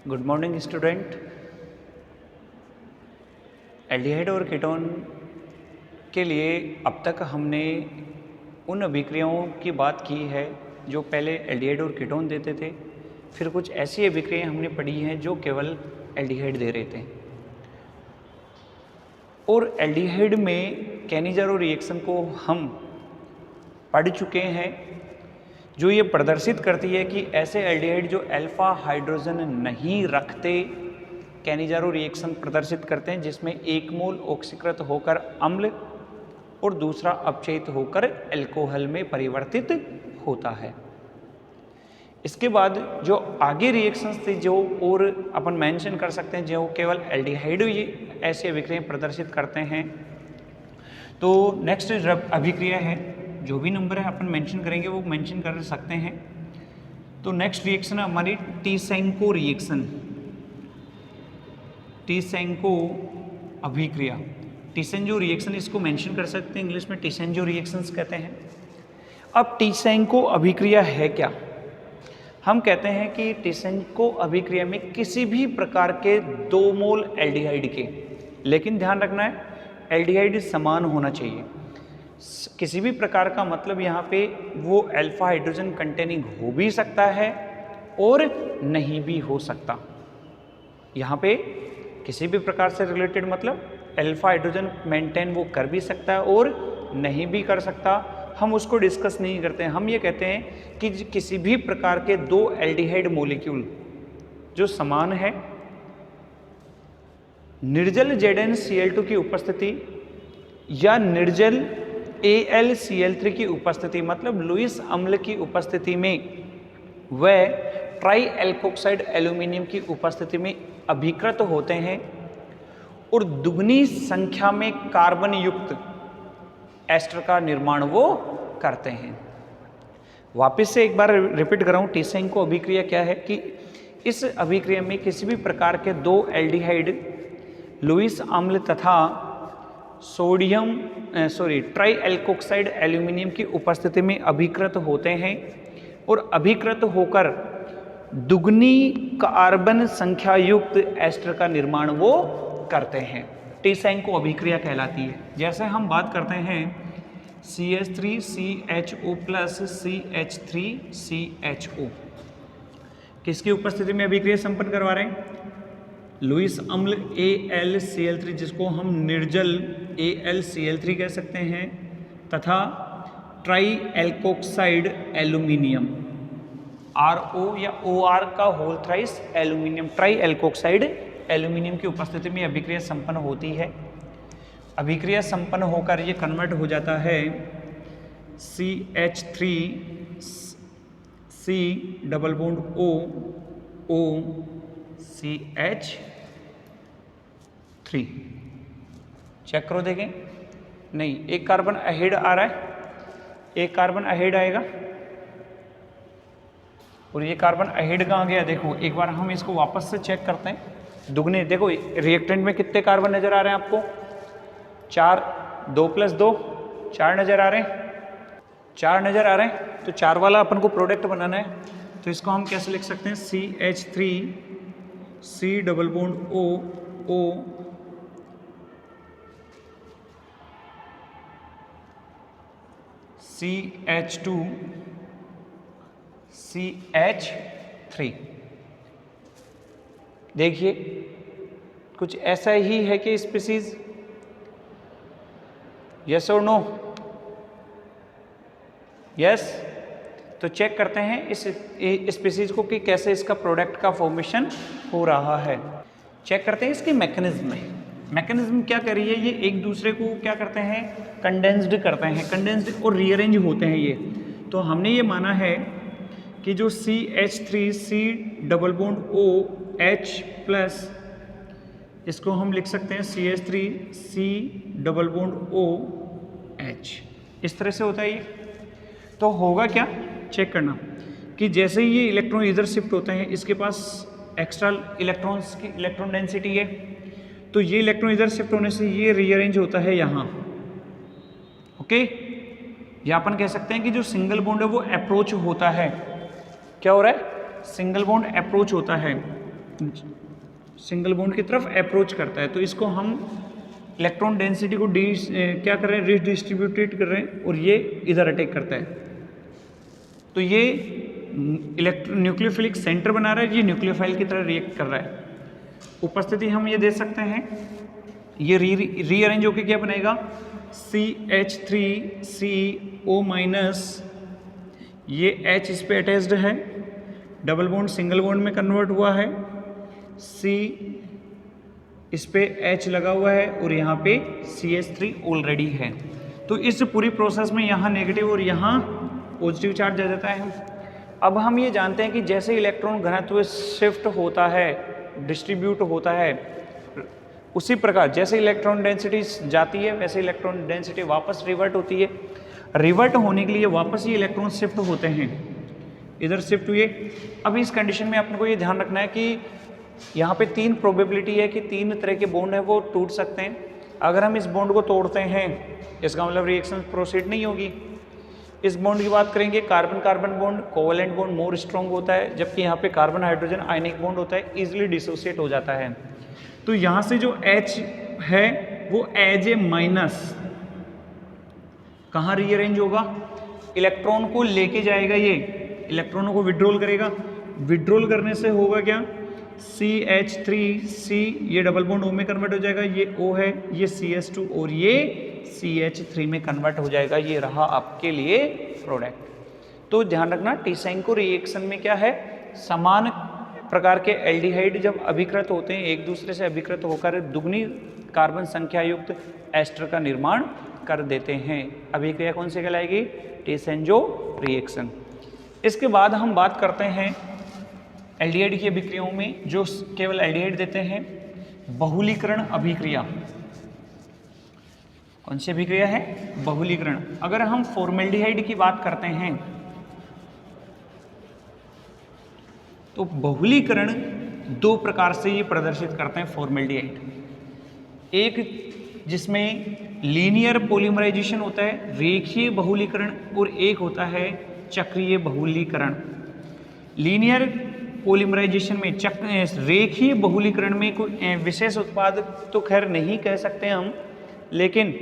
Good morning student. Aldehyde और ketone के लिए अब तक हमने उन अभिक्रियाओं की बात की है जो पहले एल्डिहाइड और कीटोन देते थे, फिर कुछ ऐसी अभिक्रियाएं हमने पढ़ी हैं जो केवल एल्डिहाइड दे रहे थे। और एल्डिहाइड में कैनिजारो रिएक्शन को हम पढ़ चुके हैं, जो ये प्रदर्शित करती है कि ऐसे एल्डिहाइड जो अल्फा हाइड्रोजन नहीं रखते कैनिजारो रिएक्शन प्रदर्शित करते हैं, जिसमें एक मोल ऑक्सीकृत होकर अम्ल और दूसरा अपचयित होकर अल्कोहल में परिवर्तित होता है। इसके बाद जो आगे रिएक्शंस थे जो और अपन मेंशन कर सकते हैं, जो केवल एल्डिहाइड ये ऐसी अभिक्रियाएं प्रदर्शित करते हैं। तो नेक्स्ट अभिक्रिया है, जो भी नंबर है अपन मेंशन करेंगे वो मेंशन कर सकते हैं। तो नेक्स्ट रिएक्शन है हमारी टीसेंको रिएक्शन, टीसेंको अभिक्रिया। टीसेंजो रिएक्शन इसको मेंशन कर सकते हैं, इंग्लिश में टीसेंजो रिएक्शंस कहते हैं। अब टीसेंको अभिक्रिया है क्या? हम कहते हैं कि टीसेंको अभिक्रिया में किसी भी प्रकार के 2 मोल एल्डिहाइड के, लेकिन ध्यान रखना है एल्डिहाइड समान होना चाहिए। किसी भी प्रकार का मतलब यहाँ पे वो अल्फा हाइड्रोजन कंटेनिंग हो भी सकता है और नहीं भी हो सकता। यहाँ पे किसी भी प्रकार से रिलेटेड मतलब अल्फा हाइड्रोजन मेंटेन वो कर भी सकता है और नहीं भी कर सकता, हम उसको डिस्कस नहीं करते हैं। हम ये कहते हैं कि किसी भी प्रकार के 2 एल्डिहाइड मॉलिक्यूल जो समान है, निर्जल ZnCl2 की उपस्थिति या निर्जल AlCl3 की उपस्थिति मतलब लुईस अम्ल की उपस्थिति में व ट्राई एल्कोक्साइड एल्यूमिनियम की उपस्थिति में अभिकृत होते हैं और दुगनी संख्या में कार्बन युक्त एस्टर का निर्माण वो करते हैं। वापस से एक बार रिपीट कर रहा हूँ, टीसेंको अभिक्रिया क्या है कि इस अभिक्रिया में किसी भी प्रकार के 2 एल्डिहाइड लुईस अम्ल तथा ट्राई एल्कोक्साइड एल्यूमिनियम की उपस्थिति में अभिकृत होते हैं और अभिकृत होकर दुगनी कार्बन संख्या युक्त एस्टर का निर्माण वो करते हैं। टीसेंको अभिक्रिया कहलाती है। जैसे हम बात करते हैं CH3CHO प्लस CH3CHO, किसकी उपस्थिति में अभिक्रिया संपन्न करवा रहे हैं? लुईस अम्ल AlCl3 जिसको हम निर्जल AlCl3 कह सकते हैं तथा ट्राई एल्कोक्साइड एल्यूमिनियम RO या OR का whole thrice aluminium, tri alkoxide aluminium की उपस्थिति में अभिक्रिया संपन्न होती है। अभिक्रिया संपन्न होकर ये कन्वर्ट हो जाता है CH3 C double bond O CH3। Check करो देखें, नहीं एक कार्बन अहेड आ रहा है, एक कार्बन अहेड आएगा और ये कार्बन अहेड कहाँ गया? देखो एक बार हम इसको वापस से चेक करते हैं। दुगने देखो रिएक्टेंट में कितने कार्बन नजर आ रहे हैं आपको? 4, 2 + 2 4 नजर आ रहे हैं, 4 नजर आ रहे हैं। तो 4 वाला अपन को प्रोडक्ट बनाना है, तो इसको हम कैसे लिख सकते हैं? CH3 C double bond O CH2 CH3। देखिए कुछ ऐसा ही है कि स्पीसीज, यस और नो? यस। तो चेक करते हैं इस स्पीसीज को कि कैसे इसका प्रोडक्ट का फॉर्मेशन हो रहा है। चेक करते हैं इसके मैकेनिज्म में। मैकेनिज्म क्या कर रही है? ये एक दूसरे को क्या करते हैं? कंडेंस्ड करते हैं, कंडेंस्ड और रीअरेंज होते हैं ये। तो हमने ये माना है कि जो CH3 C double bond OH plus, इसको हम लिख सकते हैं CH3 C double bond OH। इस तरह से होता है ये। तो होगा क्या? चेक करना कि जैसे ही ये इलेक्ट्रॉन इधर शिफ्ट होते हैं, इसके पास एक्स्ट्रा इलेक्ट्रॉन्स की इलेक्ट्रॉन डेंसिटी है, तो ये इलेक्ट्रॉन इधर शिफ्ट होने से ये रीअरेंज होता है यहाँ। ओके, या अपन कह सकते हैं कि जो सिंगल बॉन्ड है वो अप्रोच होता है। क्या हो रहा है? सिंगल बॉन्ड अप्रोच होता है। सिंगल बॉन्ड की तरफ अप्रोच करता है, तो इसको हम इलेक्ट्रॉन डेंसिटी को क्या कर रहे हैं, रिडिस्ट्रीब्यूटेड कर रहे हैं, और ये इधर अटैक करता है। तो ये न्यूक्लियोफिलिक सेंटर बना रहा है, ये न्यूक्लियोफाइल की तरह रिएक्ट कर रहा है। उपस्थिति हम ये दे सकते हैं, ये रीअरेंज होकर क्या बनेगा, CH3CO-, ये H इस पे अटैच्ड है, डबल बॉन्ड सिंगल बॉन्ड में कन्वर्ट हुआ है, C इस पे H लगा हुआ है, और यहाँ पे CH3 ऑलरेडी है। तो इस पूरी प्रोसेस में यहाँ नेगेटिव और यहाँ पॉजिटिव चार्ज आ जाता है। अब हम ये जानते हैं कि जैसे इलेक्ट्रॉन घनत्व शिफ्ट होता है, डिस्ट्रीब्यूट होता है, उसी प्रकार जैसे इलेक्ट्रॉन डेंसिटी जाती है वैसे इलेक्ट्रॉन डेंसिटी वापस रिवर्ट होती है। रिवर्ट होने के लिए वापस ये इलेक्ट्रॉन शिफ्ट होते हैं, इधर शिफ्ट हुए। अब इस कंडीशन में आपको ये ध्यान रखना है कि यहाँ पे 3 प्रोबेबिलिटी है कि 3 तरह के बॉन्ड है वो टूट सकते हैं। अगर हम इस बॉन्ड को तोड़ते हैं इसका मतलब रिएक्शन प्रोसीड नहीं होगी। इस बॉन्ड की बात करेंगे, carbon carbon bond, covalent bond more strong होता है, जबकि यहाँ पे कार्बन हाइड्रोजन आयनिक बॉन्ड होता है, इजिली डिसोसिएट हो जाता है। तो यहाँ से जो H है वो एज ए माइनस कहाँ रीअरेंज होगा, इलेक्ट्रॉन को लेके जाएगा, ये इलेक्ट्रॉनों को विड्रॉल करेगा। विड्रॉल करने से होगा क्या, CH3C ये डबल बॉन्ड O में कन्वर्ट हो जाएगा, ये O है, ये CS2 और ये CH3 में कन्वर्ट हो जाएगा। ये रहा आपके लिए प्रोडक्ट। तो ध्यान रखना टी-सैंको रिएक्शन में क्या है, समान प्रकार के एल्डिहाइड जब अभिकृत होते हैं एक दूसरे से अभिकृत होकर दुगनी कार्बन संख्या युक्त एस्टर का निर्माण कर देते हैं। अभिक्रिया कौन सी कहलाएगी, टी-सैंको रिएक्शन। इसके बाद हम बात करते हैं एल्डिहाइड की अभिक्रियाओं में जो केवल एल्डिहाइड देते हैं, बहुलीकरण अभिक्रिया। कौन सी अभिक्रिया है, बहुलीकरण। अगर हम फॉर्मेल्डिहाइड की बात करते हैं तो बहुलीकरण 2 प्रकार से ये प्रदर्शित करते हैं फॉर्मेल्डिहाइड। एक जिसमें लीनियर पॉलीमराइजेशन होता है, रेखीय बहुलीकरण, और एक होता है चक्रीय बहुलीकरण। लीनियर पॉलीमराइजेशन में रेखीय बहुलीकरण में कोई विशेष उत्पाद तो खैर नहीं कह सकते हम, लेकिन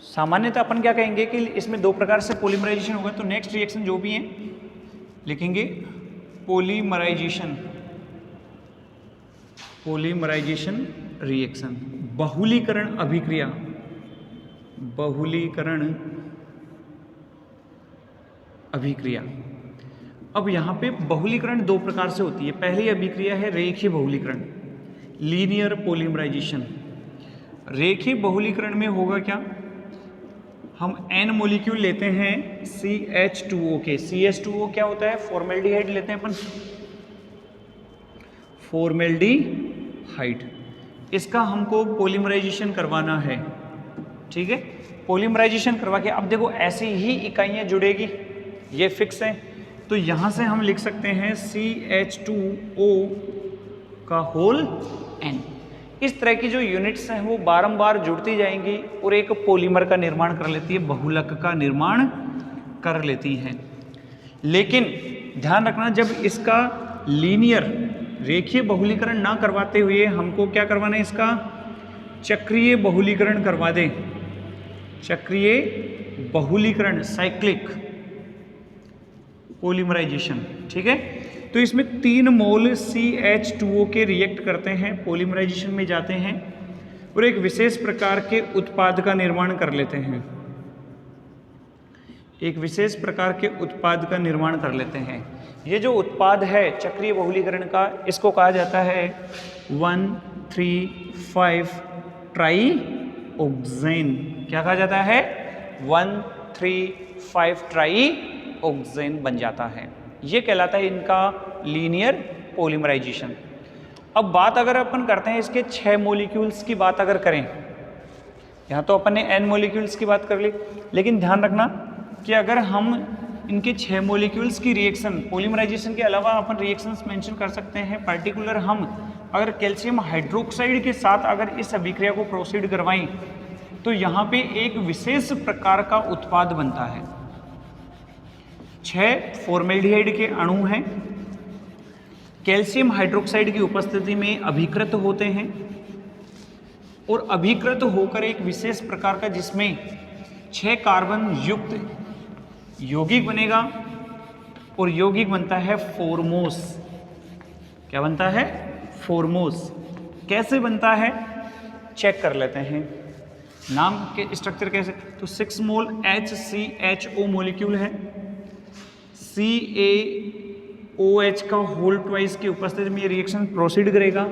सामान्यतः अपन क्या कहेंगे कि इसमें 2 प्रकार से पॉलीमराइजेशन होगा। तो नेक्स्ट रिएक्शन जो भी है लिखेंगे पॉलीमराइजेशन रिएक्शन, बहुलीकरण अभिक्रिया, बहुलीकरण अभिक्रिया। अब यहाँ पे बहुलीकरण 2 प्रकार से होती है। पहली अभिक्रिया है रेखीय बहुलीकरण, लीनियर पॉलीमराइजेशन। रेखीय बहुलीकरण में होगा क्या, हम N मोलिक्यूल लेते हैं CH2O के। CH2O क्या होता है, फॉर्मेल्डिहाइड लेते हैं अपन, फॉर्मेल्डिहाइड। इसका हमको पॉलीमराइजेशन करवाना है, ठीक है। पॉलीमराइजेशन करवा के अब देखो ऐसी ही इकाइयाँ जुड़ेगी, ये फिक्स है। तो यहाँ से हम लिख सकते हैं CH2O का होल N। इस तरह की जो यूनिट्स हैं वो बारंबार जुड़ती जाएंगी और एक पॉलीमर का निर्माण कर लेती है, बहुलक का निर्माण कर लेती हैं। लेकिन ध्यान रखना, जब इसका लीनियर रेखीय बहुलीकरण ना करवाते हुए हमको क्या करवाना है, इसका चक्रीय बहुलीकरण करवा दें। चक्रीय बहुलीकरण, साइक्लिक पॉलीमराइजेशन, ठीक है। तो इसमें 3 मोल CH2O के रिएक्ट करते हैं, पॉलीमराइजेशन में जाते हैं और एक विशेष प्रकार के उत्पाद का निर्माण कर लेते हैं। एक विशेष प्रकार के उत्पाद का निर्माण कर लेते हैं। ये जो उत्पाद है चक्रीय बहुलीकरण का, इसको कहा जाता है 1,3,5 ट्राईऑक्सेन। क्या कहा जाता है, 1,3,5 ट्राईऑक्सेन बन जाता है। ये कहलाता है इनका लीनियर पॉलीमराइजेशन। अब बात अगर अपन करते हैं इसके 6 मॉलिक्यूल्स की बात अगर करें, यहाँ तो अपन ने N मॉलिक्यूल्स की बात कर ली, लेकिन ध्यान रखना कि अगर हम इनके 6 मॉलिक्यूल्स की रिएक्शन, पॉलीमराइजेशन के अलावा अपन रिएक्शंस मेंशन कर सकते हैं। पर्टिकुलर हम अगर कैल्शियम हाइड्रोक्साइड के साथ अगर इस अभिक्रिया को प्रोसीड करवाएं तो यहाँ पे एक विशेष प्रकार का उत्पाद बनता है। 6 फॉर्मेल्डिहाइड के अणु हैं, कैल्शियम हाइड्रोक्साइड की उपस्थिति में अभिकृत होते हैं और अभिकृत होकर एक विशेष प्रकार का जिसमें 6 कार्बन युक्त यौगिक बनेगा और यौगिक बनता है फोरमोस। क्या बनता है? फोरमोस। कैसे बनता है चेक कर लेते हैं। नाम के स्ट्रक्चर कैसे, तो 6 मोल HCHO मॉलिक्यूल है, CaOH का होल ट्वाइस की उपस्थिति में ये रिएक्शन प्रोसीड करेगा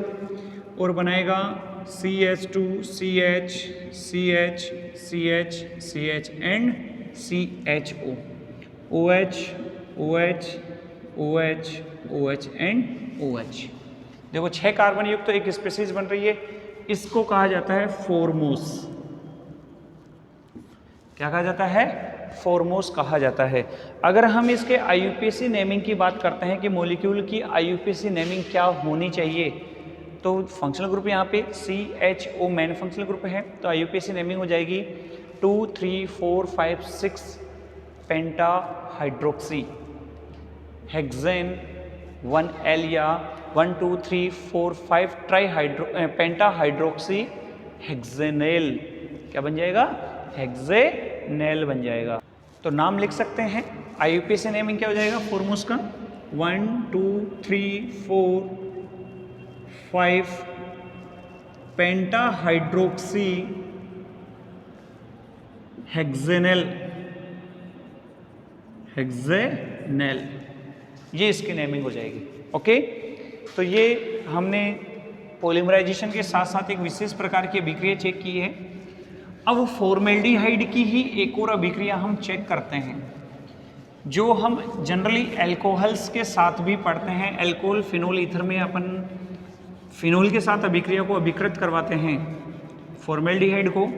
और बनाएगा CH2 CH CH CH CH and CHO, OH OH OH OH and OH। देखो 6 कार्बन युक्त तो एक स्पीशीज बन रही है, इसको कहा जाता है फोरमोस। क्या कहा जाता है? फोरमोस कहा जाता है। अगर हम इसके IUPAC नेमिंग की बात करते हैं कि मॉलिक्यूल की IUPAC नेमिंग क्या होनी चाहिए, तो फंक्शनल ग्रुप यहाँ पे CHO मेन फंक्शनल ग्रुप है, तो IUPAC नेमिंग हो जाएगी 2 3 4 5 6 पेंटा हाइड्रोक्सी हेक्सेन 1L या 1 2 3 4 5 पेंटा हाइड्रोक्सी हेक्सेनेल। क्या बन जाएगा? हेक्सेनेल बन जाएगा। तो नाम लिख सकते हैं, IUPAC नेमिंग क्या हो जाएगा फोरमोस का? 1 2 3 4 5 पेंटा हाइड्रोक्सी हेक्सेनेल, हेक्सेनेल, ये इसकी नेमिंग हो जाएगी। ओके, तो ये हमने पॉलीमराइजेशन के साथ साथ एक विशेष प्रकार की अभिक्रिया चेक की है। अब फॉर्मेल्डिहाइड की ही एक और अभिक्रिया हम चेक करते हैं, जो हम जनरली एल्कोहल्स के साथ भी पढ़ते हैं। एल्कोहल फिनोल ईथर में अपन फिनोल के साथ अभिक्रिया को अभिकृत करवाते हैं। फॉर्मेल्डिहाइड को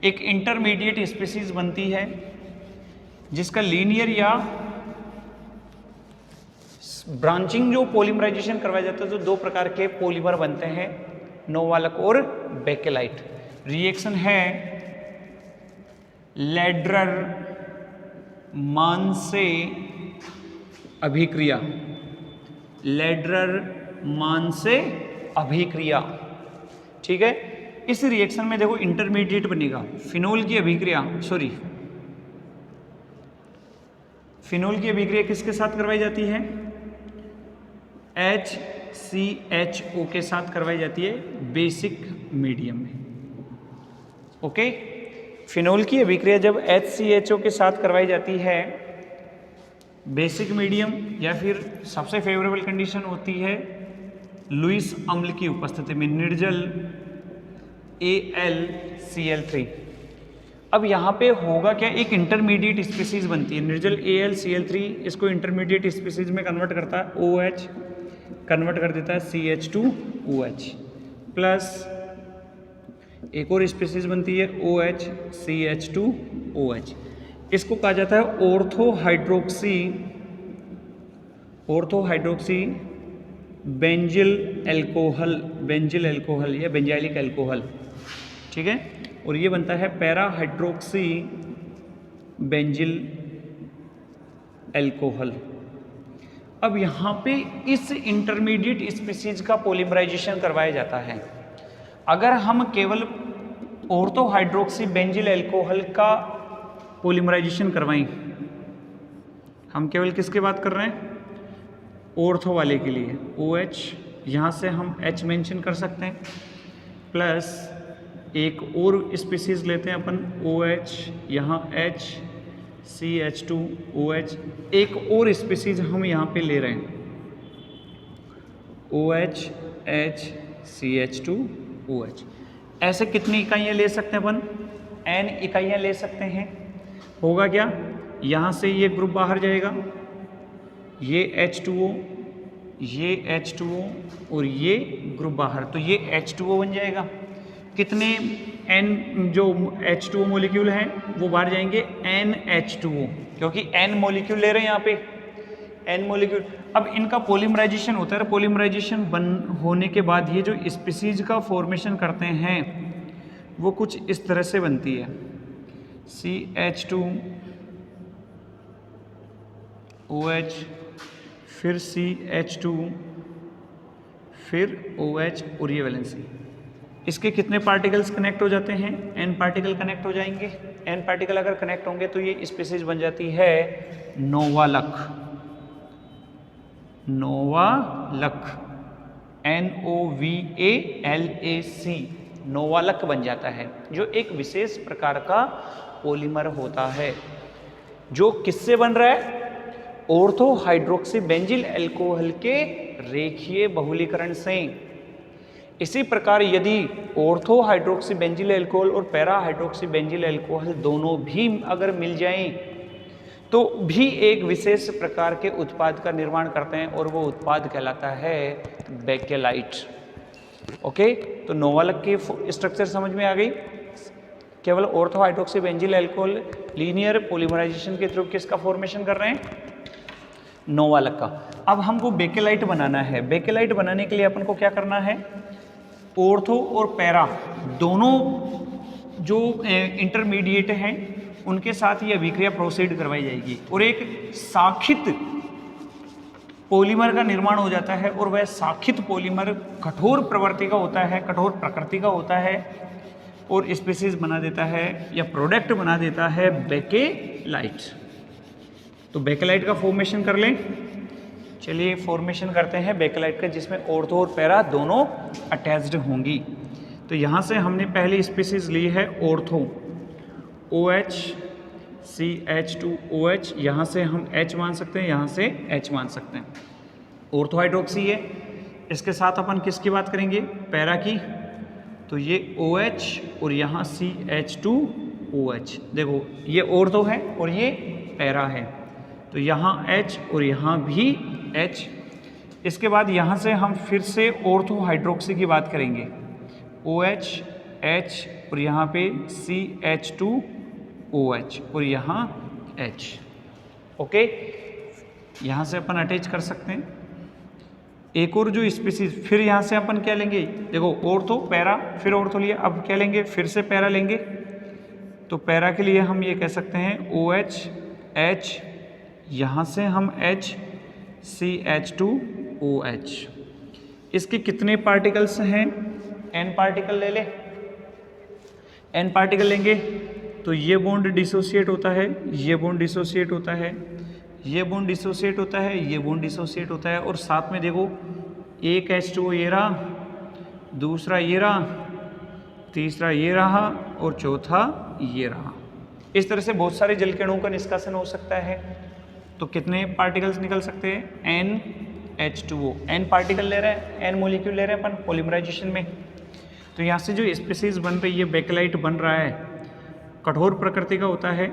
एक इंटरमीडिएट स्पीशीज बनती है जिसका लीनियर या ब्रांचिंग जो पॉलीमराइजेशन करवाया जाता है, तो 2 प्रकार के पॉलीमर बनते हैं, नोवालक और बेकेलाइट। रिएक्शन है लैड्रर मानसे अभिक्रिया, लैड्रर मानसे अभिक्रिया। ठीक है, इस रिएक्शन में देखो इंटरमीडिएट बनेगा, फिनोल की अभिक्रिया फिनोल की अभिक्रिया किसके साथ करवाई जाती है? HCHO के साथ करवाई जाती है बेसिक मीडियम में। ओके, फिनोल की अभिक्रिया जब HCHO के साथ करवाई जाती है बेसिक मीडियम, या फिर सबसे फेवरेबल कंडीशन होती है लुईस अम्ल की उपस्थिति में, निर्जल AlCl3। अब यहाँ पे होगा क्या, एक इंटरमीडिएट स्पीशीज बनती है, निर्जल AlCl3 इसको इंटरमीडिएट स्पीशीज में कन्वर्ट करता है, OH कन्वर्ट कर देता है CH2OH, प्लस एक और स्पीशीज बनती है OH CH2OH। इसको कहा जाता है ऑर्थोहाइड्रोक्सी बेंजिल एल्कोहल या बेंजाइलिक एल्कोहल। ठीक है, और ये बनता है पैरा हाइड्रोक्सी बेंजिल एल्कोहल। अब यहाँ पे इस इंटरमीडिएट स्पीशीज का पॉलीमराइजेशन करवाया जाता है। अगर हम केवल ऑर्थोहाइड्रोक्सी बेंजिल एल्कोहल का पॉलीमराइजेशन करवाएं, हम केवल किसकी बात कर रहे हैं? ऑर्थो वाले के लिए OH, यहाँ से हम H मेंशन कर सकते हैं, प्लस एक और स्पीशीज लेते हैं अपन OH, यहाँ H CH2OH, एक और स्पीशीज हम यहाँ पे ले रहे हैं OH H CH2OH। ऐसे कितनी इकाइयाँ ले सकते हैं अपन? N इकाइयाँ ले सकते हैं। होगा क्या, यहाँ से ये ग्रुप बाहर जाएगा, ये H2O, ये H2O और ये ग्रुप बाहर, तो ये H2O बन जाएगा। कितने N जो H2O मॉलिक्यूल हैं वो बाहर जाएंगे, NH2O, क्योंकि N मॉलिक्यूल ले रहे हैं यहाँ पे, N मॉलिक्यूल। अब इनका पॉलीमराइजेशन होता है, पॉलीमराइजेशन होने के बाद ये जो स्पीशीज का फॉर्मेशन करते हैं वो कुछ इस तरह से बनती है, CH2OH फिर CH2, फिर OH और ये वैलेंसी। इसके कितने पार्टिकल्स कनेक्ट हो जाते हैं? N पार्टिकल कनेक्ट हो जाएंगे। N पार्टिकल अगर कनेक्ट होंगे तो ये स्पीसीज बन जाती है नोवालक। नोवालक, NOVALAC, नोवालक बन जाता है, जो एक विशेष प्रकार का पॉलीमर होता है, जो किससे बन रहा है? ऑर्थो हाइड्रोक्सी बेंजिल अल्कोहल के रेखीय बहुलीकरण से। इसी प्रकार यदि ऑर्थो हाइड्रोक्सी बेंजिल अल्कोहल और पैरा हाइड्रोक्सी बेंजिल अल्कोहल दोनों भी अगर मिल जाएं तो भी एक विशेष प्रकार के उत्पाद का निर्माण करते हैं और वो उत्पाद कहलाता है बेकेलाइट। ओके, तो नोवालक की स्ट्रक्चर समझ में आ गई। केवल ortho hydroxy benzyl alcohol linear polymerisation के थ्रू किसका फॉर्मेशन कर रहे हैं? नोवालक का। अब हमको बेकेलाइट बनाना है। बेकेलाइट बनाने के लिए अपन को क्या करना है? ऑर्थो और पैरा दोनों जो इंटरमीडिएट हैं उनके साथ ये अभिक्रिया प्रोसीड करवाई जाएगी और एक साखित पॉलीमर का निर्माण हो जाता है। और वह साखित पॉलीमर कठोर प्रवृत्ति का होता है, कठोर प्रकृति का होता है और स्पीसीज बना देता है या प्रोडक्ट बना देता है बेकेलाइट। तो बेकेलाइट का फॉर्मेशन कर लें। चलिए फॉर्मेशन करते हैं बेकेलाइट का, जिसमें ऑर्थो और पैरा दोनों अटैच्ड होंगी। तो यहाँ से हमने पहली स्पीसीज ली है ऑर्थो, OH CH2OH, यहाँ से हम H मान सकते हैं, यहाँ से H मान सकते हैं। ऑर्थो हाइड्रोक्सी है, इसके साथ अपन किसकी बात करेंगे? पैरा की। तो ये OH और यहाँ CH2OH। देखो ये ऑर्थो है और ये पैरा है, तो यहाँ H और यहाँ भी H। इसके बाद यहाँ से हम फिर से ऑर्थो हाइड्रोक्सी की बात करेंगे, OH H और यहाँ पे CH2OH और यहाँ H। ओके, यहाँ से अपन अटैच कर सकते हैं। एक और जो स्पीसीज, फिर यहाँ से अपन क्या लेंगे? देखो ऑर्थो पैरा, फिर ऑर्थो लिया, अब क्या लेंगे? फिर से पैरा लेंगे। तो पैरा के लिए हम ये कह सकते हैं OH H, यहाँ से हम H CH2OH। इसके कितने पार्टिकल्स हैं? N पार्टिकल ले ले। N पार्टिकल लेंगे तो ये बॉन्ड डिसोसिएट होता है, ये बॉन्ड डिसोसिएट होता है, ये बॉन्ड डिसोसिएट होता है, ये बॉन्ड डिसोसिएट होता है। और साथ में देखो एक H2O ये रहा, दूसरा ये रहा, तीसरा ये रहा और चौथा ये रहा। इस तरह से बहुत सारे जल के अणुओं का निष्कासन हो सकता है। तो कितने पार्टिकल्स निकल सकते हैं? NH2O। N पार्टिकल ले रहे हैं, N मॉलिक्यूल ले रहे हैं अपन पॉलीमराइजेशन में। तो यहाँ से जो स्पीसीज बन रही है, बेकेलाइट बन रहा है, कठोर प्रकृति का होता है।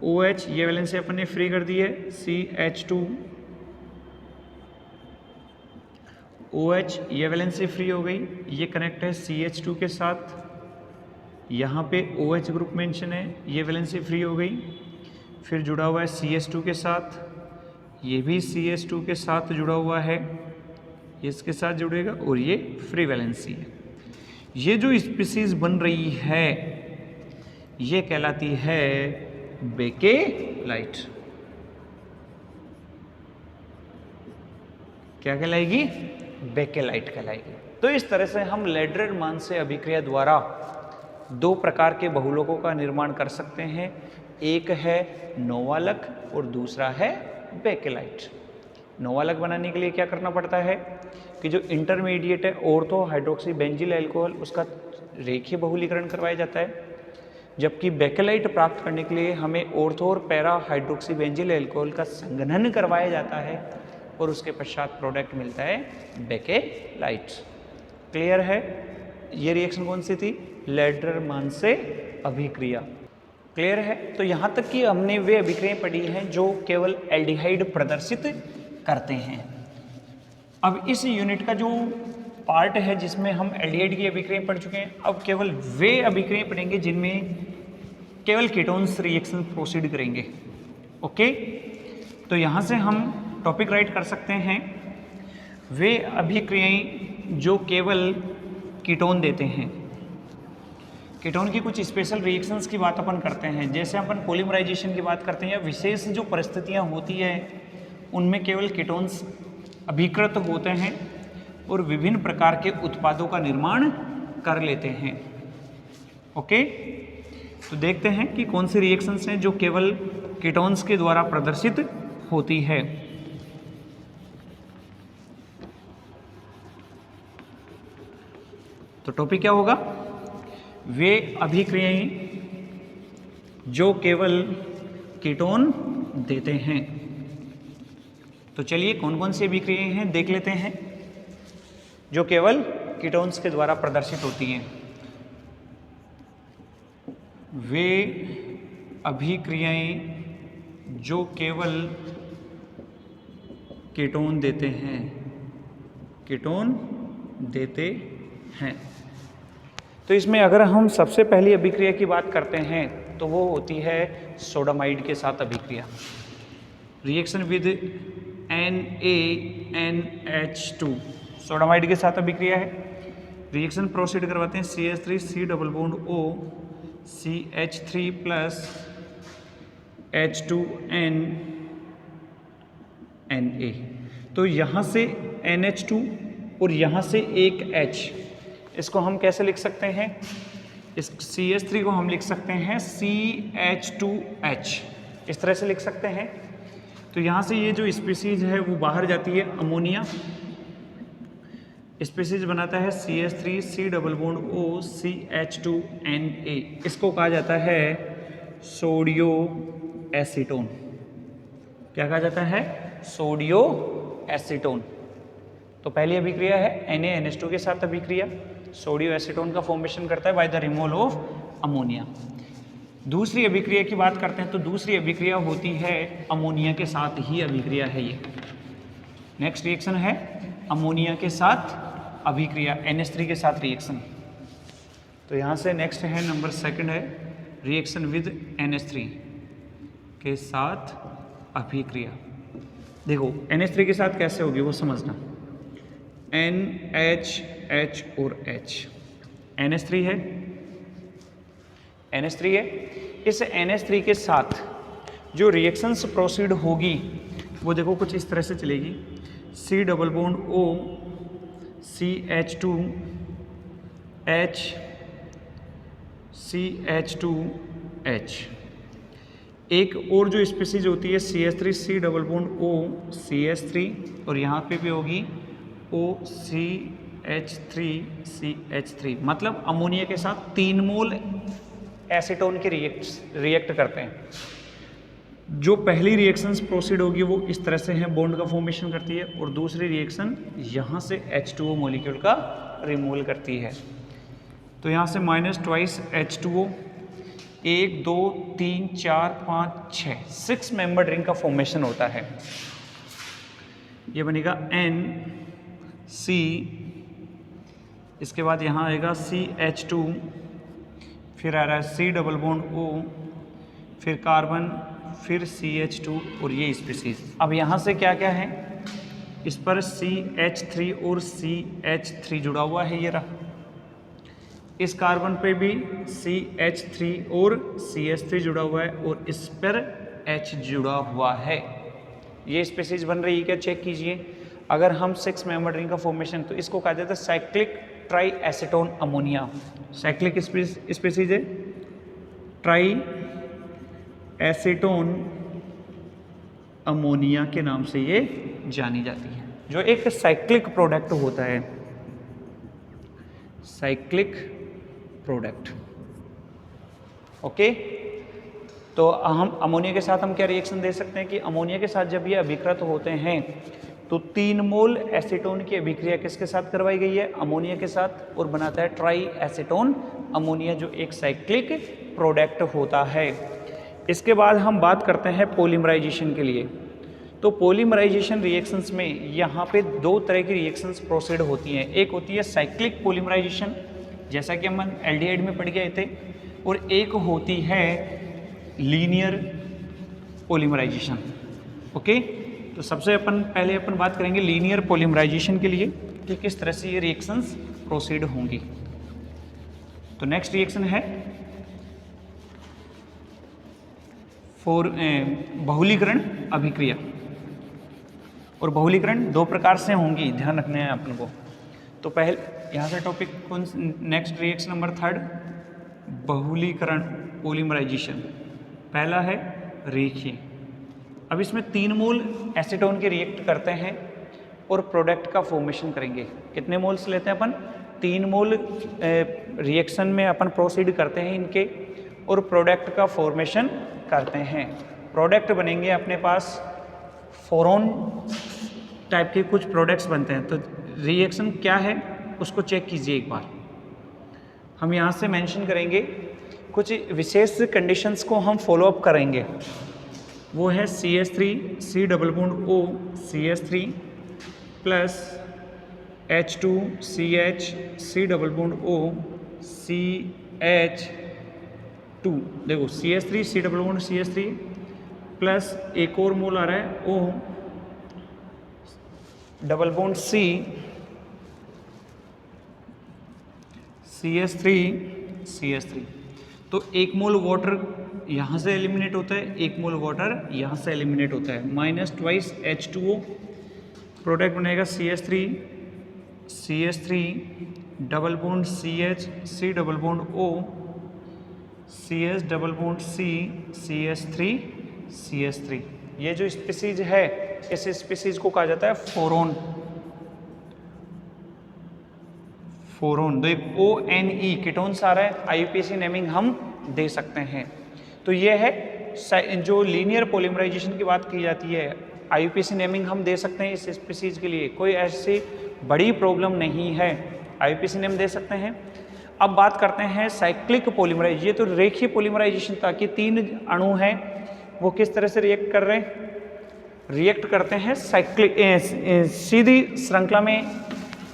OH ये वैलेंसी अपन ने फ्री कर दी है, CH2OH ये वैलेंसी फ्री हो गई, ये कनेक्ट है CH2 के साथ, यहाँ पे OH ग्रुप मेंशन है, ये वैलेंसी फ्री हो गई। फिर जुड़ा हुआ है CH2 के साथ, ये भी CH2 के साथ जुड़ा हुआ है, इसके साथ जुड़ेगा और ये फ्री वैलेंसी है। ये जो स्पीसीज बन रही है ये कहलाती है बेकेलाइट। क्या कहलाएगी? बेकेलाइट कहलाएगी। तो इस तरह से हम लेड्रेड-मान से अभिक्रिया द्वारा दो प्रकार के बहुलकों का निर्माण कर सकते हैं। एक है नोवालक और दूसरा है बेकेलाइट। नोवालक बनाने के लिए क्या करना पड़ता है कि जो इंटरमीडिएट है ऑर्थो हाइड्रोक्सी बेंजिल अल्कोहल, उसका रेखीय बहुलीकरण करवाया जाता है। जबकि बेकेलाइट प्राप्त करने के लिए हमें ऑर्थो और पैरा हाइड्रोक्सी बेंजिल अल्कोहल का संघनन करवाया जाता है और उसके पश्चात प्रोडक्ट मिलता है बेकेलाइट। क्लियर है? ये रिएक्शन कौन सी थी? लेड्रेड-मान से अभिक्रिया। क्लियर है? तो यहाँ तक कि हमने वे अभिक्रियाएं पढ़ी हैं जो केवल एल्डिहाइड प्रदर्शित करते हैं। अब इस यूनिट का जो पार्ट है जिसमें हम एल्डिहाइड की अभिक्रियाएं पढ़ चुके हैं, अब केवल वे अभिक्रियाएं पढ़ेंगे जिनमें केवल कीटोन्स रिएक्शन प्रोसीड करेंगे। ओके, तो यहाँ से हम टॉपिक राइट कर सकते हैं वे अभिक्रियाएं जो केवल कीटोन देते हैं। कीटोन की कुछ स्पेशल रिएक्शंस की बात अपन करते हैं, जैसे अपन पॉलीमराइजेशन की बात करते हैं या विशेष जो परिस्थितियां होती है उनमें केवल कीटोन्स अभिकृत होते हैं और विभिन्न प्रकार के उत्पादों का निर्माण कर लेते हैं। ओके, तो देखते हैं कि कौन सी रिएक्शंस हैं जो केवल कीटोन्स के द्वारा प्रदर्शित होती है। तो टॉपिक क्या होगा? वे अभिक्रियाएं जो केवल कीटोन देते हैं। तो चलिए कौन कौन सी अभिक्रियाएं हैं देख लेते हैं जो केवल कीटोन्स के द्वारा प्रदर्शित होती हैं। वे अभिक्रियाएं जो केवल कीटोन देते हैं, कीटोन देते हैं। तो इसमें अगर हम सबसे पहली अभिक्रिया की बात करते हैं तो वो होती है सोडामाइड के साथ अभिक्रिया। रिएक्शन विद NaNH2 सोडामाइड के साथ अभिक्रिया है। रिएक्शन प्रोसीड करवाते हैं CH3 C double bond O CH3 plus H2N Na। तो यहाँ से NH2 और यहाँ से एक H, इसको हम कैसे लिख सकते हैं? इस CH3 को हम लिख सकते हैं CH2H, इस तरह से लिख सकते हैं। तो यहाँ से ये जो स्पीसीज है वो बाहर जाती है, अमोनिया स्पीसीज बनाता है CH3 C double bond O CH2Na। इसको कहा जाता है सोडियो एसीटोन। क्या कहा जाता है? सोडियो एसीटोन। तो पहली अभिक्रिया है NaNH2 के साथ अभिक्रिया, सोडियो एसीटोन का फॉर्मेशन करता है by the removal of ammonia. दूसरी अभिक्रिया की बात करते हैं तो दूसरी अभिक्रिया होती है अमोनिया के साथ ही अभिक्रिया है ये। नेक्स्ट रिएक्शन है अमोनिया के साथ अभिक्रिया, NH3 के साथ रिएक्शन। तो यहाँ से नेक्स्ट है नंबर सेकंड है रिएक्शन विद NH3 के साथ अभिक्रिया। देखो NH3 के साथ कैसे होगी वो समझना। NH H और H, NH3 है, NH3 है। इस NH3 के साथ जो रिएक्शंस प्रोसीड होगी वो देखो कुछ इस तरह से चलेगी। C double bond O CH2 H CH2 H। एक और जो स्पीसीज होती है CH3 C double bond O CH3 और यहाँ पे भी होगी O CH3 CH3। मतलब अमोनिया के साथ 3 मोल एसीटोन के रिएक्ट करते हैं। जो पहली रिएक्शंस प्रोसीड होगी वो इस तरह से है, बॉन्ड का फॉर्मेशन करती है, और दूसरी रिएक्शन यहाँ से H2O मॉलिक्यूल का रिमूवल करती है। तो यहाँ से -2 H2O 1 2 3 4 5 6 6 मेंबर रिंग का फॉर्मेशन होता है। ये बनेगा NC, इसके बाद यहाँ आएगा CH2, फिर आ रहा है C डबल बॉन्ड O, फिर कार्बन, फिर CH2 और ये स्पीसीज। अब यहाँ से क्या क्या है? इस पर CH3 और CH3 जुड़ा हुआ है, ये रहा। इस कार्बन पे भी CH3 और CH3 जुड़ा हुआ है और इस पर H जुड़ा हुआ है। ये स्पीसीज बन रही है क्या? चेक कीजिए। अगर हम 6 मेंबर रिंग का फॉर्मेशन, तो इसको कहा जाता है cyclic try acetone ammonia. Cyclic species है, ट्राई एसीटोन अमोनिया के नाम से ये जानी जाती है, जो एक साइक्लिक प्रोडक्ट होता है, साइक्लिक प्रोडक्ट। ओके, तो हम अमोनिया के साथ हम क्या रिएक्शन दे सकते हैं कि अमोनिया के साथ जब ये अभिकृत होते हैं तो 3 मोल एसीटोन की अभिक्रिया किसके साथ करवाई गई है? अमोनिया के साथ, और बनाता है ट्राई एसीटोन अमोनिया, जो एक साइक्लिक प्रोडक्ट होता है। इसके बाद हम बात करते हैं पॉलीमराइजेशन के लिए। तो पॉलीमराइजेशन रिएक्शंस में यहाँ पे 2 तरह की रिएक्शंस प्रोसीड होती हैं। एक होती है साइक्लिक पॉलीमराइजेशन, जैसा कि हम एल्डिहाइड में पढ़ गए थे, और एक होती है लीनियर पॉलीमराइजेशन। ओके, तो सबसे पहले अपन बात करेंगे लीनियर पॉलीमराइजेशन के लिए कि किस तरह से ये रिएक्शंस प्रोसीड होंगी। तो नेक्स्ट रिएक्शन है बहुलीकरण अभिक्रिया। और बहुलीकरण दो प्रकार से होंगी, ध्यान रखना है अपन को। तो पहले यहाँ से टॉपिक कौन, नेक्स्ट रिएक्शन नंबर 3 बहुलीकरण पॉलीमराइजेशन। पहला है रेखीय। अब इसमें 3 मोल एसीटोन के रिएक्ट करते हैं और प्रोडक्ट का फॉर्मेशन करेंगे। कितने मोल्स लेते हैं अपन? 3 मोल रिएक्शन में अपन प्रोसीड करते हैं इनके और प्रोडक्ट का फॉर्मेशन करते हैं। प्रोडक्ट बनेंगे अपने पास, फोरोन टाइप के कुछ प्रोडक्ट्स बनते हैं। तो रिएक्शन क्या है उसको चेक कीजिए एक बार। हम यहाँ से मेंशन करेंगे कुछ विशेष कंडीशंस को हम फॉलो अप करेंगे। वो है CH3 C double bond O CH3 plus H2CH C double bond O CH2। देखो CH3 C double bond CH3 plus एक और मोल आ रहा है O double bond C CH3। तो एक मोल वाटर यहाँ से एलिमिनेट होता है, एक मोल वाटर यहाँ से एलिमिनेट होता है, -2 H2O। प्रोडक्ट बनेगा CH3 double bond CH C double bond O CH double bond C CH3। ये जो स्पीसीज है इस स्पीसीज को कहा जाता है फोरोन। फोरोन। तो ONE कीटोन्स आ रहा है, IUPAC नेमिंग हम दे सकते हैं। तो ये है जो लीनियर पॉलीमराइजेशन की बात की जाती है, IUPAC नेमिंग हम दे सकते हैं इस स्पीसीज के लिए, कोई ऐसी बड़ी प्रॉब्लम नहीं है, IUPAC नेम दे सकते हैं। अब बात करते हैं साइक्लिक पॉलीमराइजेशन। ये तो रेखीय पॉलीमराइजेशन था कि 3 अणु हैं वो किस तरह से रिएक्ट कर रहे हैं, रिएक्ट करते हैं साइक्लिक सीधी श्रृंखला में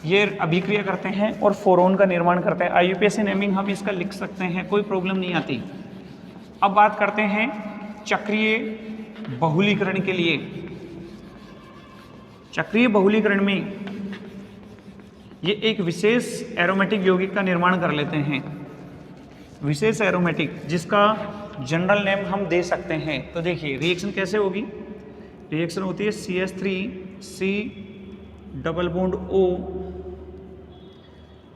ये अभिक्रिया करते हैं और फोरोन का निर्माण करते हैं। IUPAC नेमिंग हम इसका लिख सकते हैं, कोई प्रॉब्लम नहीं आती। अब बात करते हैं चक्रीय बहुलीकरण के लिए। चक्रीय बहुलीकरण में ये एक विशेष एरोमेटिक यौगिक का निर्माण कर लेते हैं, विशेष एरोमेटिक, जिसका जनरल नेम हम दे सकते हैं। तो देखिए रिएक्शन कैसे होगी। रिएक्शन होती है CH3 C double bond O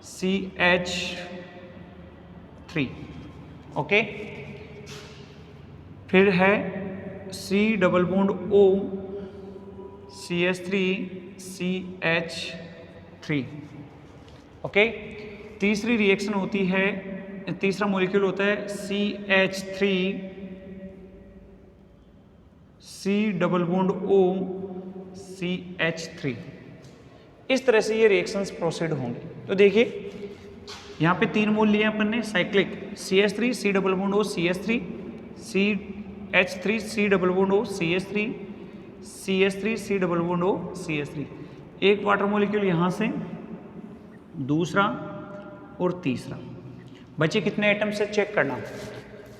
CH3। Okay, फिर है C double bond O CH3 CH3। Okay, तीसरी रिएक्शन होती है, तीसरा मॉलिक्यूल होता है CH3 C double bond O CH3। इस तरह से ये रिएक्शंस प्रोसीड होंगे। तो देखिए यहाँ पे 3 मोल लिए अपन ने cyclic, CH3 C double bond O CH3 CH3 C double bond O CH3 CH3 C double bond O CH3। एक वाटर मॉलिक्यूल यहाँ से, दूसरा और तीसरा। बचे कितने आइटम से चेक करना,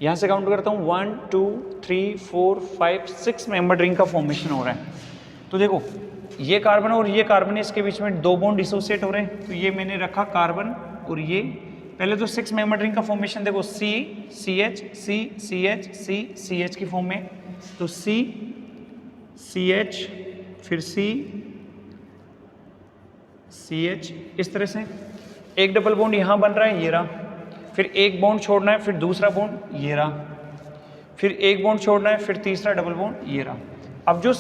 यहाँ से काउंट करता हूँ 1 2 3 4 5 6 मेंबर रिंग का फॉर्मेशन हो रहा है। तो देखो ये कार्बन और ये कार्बन, इसके बीच में 2 बॉन्ड डिसोसिएट हो रहे हैं। तो ये मैंने रखा कार्बन और ये, पहले तो 6 मेंबर रिंग का फॉर्मेशन देखो, C CH C CH C CH की फॉर्म में। तो C CH फिर C CH, इस तरह से एक डबल बॉन्ड यहाँ बन रहा है, ये रहा, फिर एक बॉन्ड छोड़ना है, फिर दूसरा बॉन्ड ये रहा, फिर एक बॉन्ड छोड़ना है, फिर तीसरा डबल बॉन्ड ये रहा। अब जो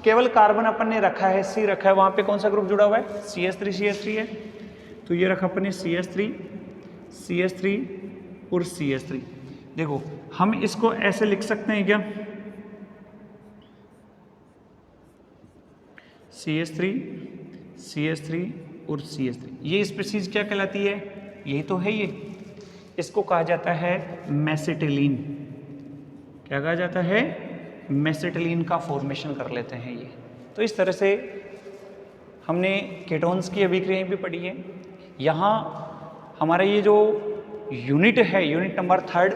केवल कार्बन अपन ने रखा है, C रखा है, वहाँ पे कौन सा ग्रुप जुड़ा हुआ है, CH3 है। तो ये रखा अपन ने CH3 और CH3। देखो हम इसको ऐसे लिख सकते हैं क्या, CH3 और CH3। ये स्पीशीज क्या कहलाती है, यही तो है ये, इसको कहा जाता है मेसिटिलीन। क्या कहा जाता है, मेसिटिलीन का फॉर्मेशन कर लेते हैं ये। तो इस तरह से हमने कीटोन्स की अभिक्रियाएं भी पढ़ी है। यहाँ हमारा ये जो यूनिट है, यूनिट नंबर 3,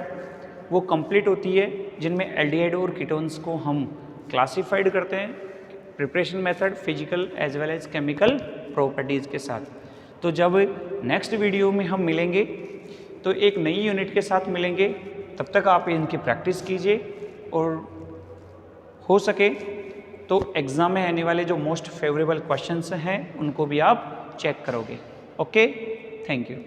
वो कंप्लीट होती है, जिनमें एल्डिहाइड और कीटोन्स को हम क्लासिफाइड करते हैं preparation method, physical as well as chemical properties के साथ। तो जब नेक्स्ट वीडियो में हम मिलेंगे तो एक नई यूनिट के साथ मिलेंगे। तब तक आप इनकी प्रैक्टिस कीजिए और हो सके तो तो एग्ज़ाम में आने वाले जो मोस्ट फेवरेबल क्वेश्चंस हैं उनको भी आप चेक करोगे। Okay, thank you.